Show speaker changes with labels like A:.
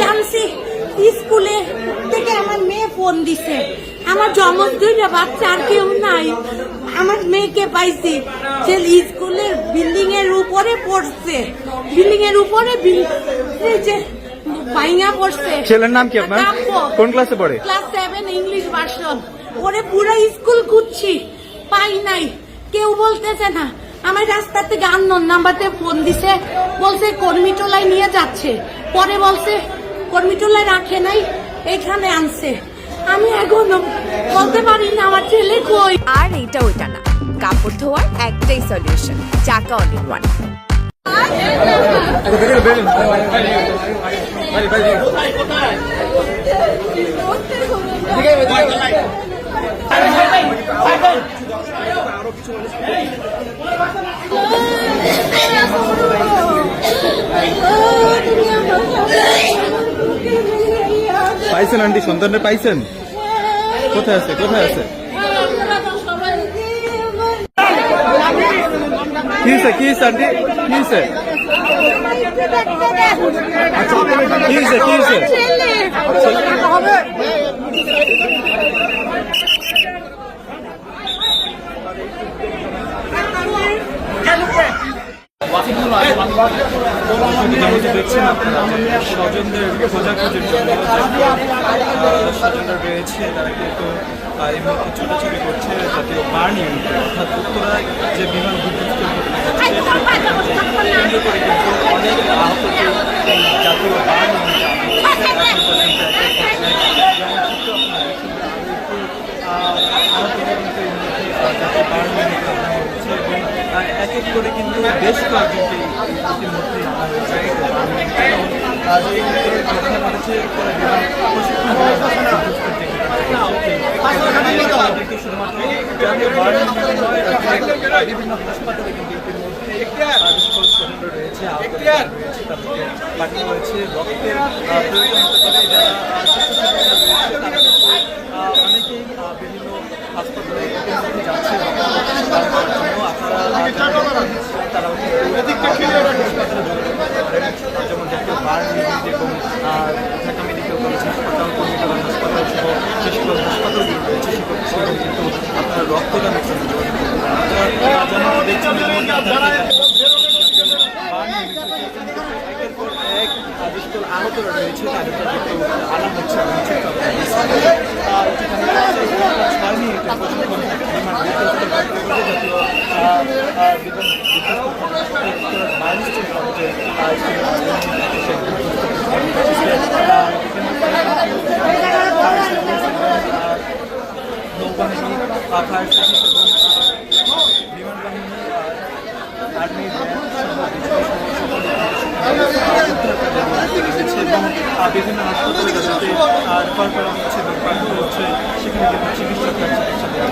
A: জানছি স্কুলে থেকে আমার মেয়ে ফোন দিছে, আমার জমজ দুইটা বাচ্চা আর কেউ নাই, আমার মেয়েকে পাইছি সে স্কুলের বিল্ডিং এর উপরে পড়ছে, বিল্ডিং এর উপরে ভাইঙা পড়ছে।
B: ছেলের নাম কি আপনার? কোন ক্লাসে পড়ে?
A: Class 7 English version. ওরে পুরো স্কুল খুঁজছি, পাই নাই, কেউ বলতেছে না। আমার রাস্তা থেকে আননোন নাম্বারতে ফোন দিছে, বলছে কর্মীটোলায় নিয়ে যাচ্ছে, পরে বলছে কর্মীটোলায় রাখে নাই, এখানে আনছে। আমি এখনো বলতে পারি না আমার ছেলে কই।
C: আর এইটা ওইটা না, কাপড় ধোয়ার একটাই সলিউশন, চাকা অল ইন ওয়ান।
B: পাইছেন আন্টি? সন্তানটা পাইছেন? কোথায় আছে? কোথায় আছে? কি হয়েছে? কি হয়েছে আন্টি? কি হয়েছে? কি হয়েছে? কি হয়েছে? যেমন দেখছেন আপনারা স্বজনদের খোঁজাখুঁজির জন্য স্বজনরা রয়েছে, তারা কিন্তু এই মুহূর্তে ছোটাছুটি করছে জাতীয় বার্ন ইউনিটে, অর্থাৎ উত্তরায় যে বিমান বিধ্বস্ত কেন্দ্র করে কিন্তু অনেক আহতকে এই জাতীয় বার্ন ইউনিটে এক এক করে কিন্তু বেশ কয়েকজনকে ইতিমধ্যে আনা হয়েছে। শুধুমাত্র বিভিন্ন হাসপাতালে কিন্তু ইতিমধ্যে স্বজনরা রয়েছে, তাদেরকে পাঠানো হয়েছে। রক্তের প্রয়োজন হতে পারে, যারা অনেকেই বিভিন্ন হাসপাতালে যাচ্ছে যেমন জাতীয় বার্ন ইউনিট এবং ঢাকা মেডিকেল কলেজ হাসপাতাল, কমিউনিটি হাসপাতাল সহ যে সকল হাসপাতালগুলো রয়েছে সেখানে কিন্তু আপনারা রক্তদানের জন্য যেমন দেখছেন একের পর এক যে সকল আহতরা রয়েছে তাদেরকে কিন্তু আনা হচ্ছে। 6 মিনিটের প্রশিক্ষণ নৌবাহিনী, ফায়ার সার্ভিস এবং বিমান বাহিনী, আর্মি এবং বিভিন্ন হাসপাতালে যাতে রেফার করা হচ্ছে এবং পাঠানো হচ্ছে, সেখানে কিন্তু চিকিৎসকরা চিকিৎসা দেওয়া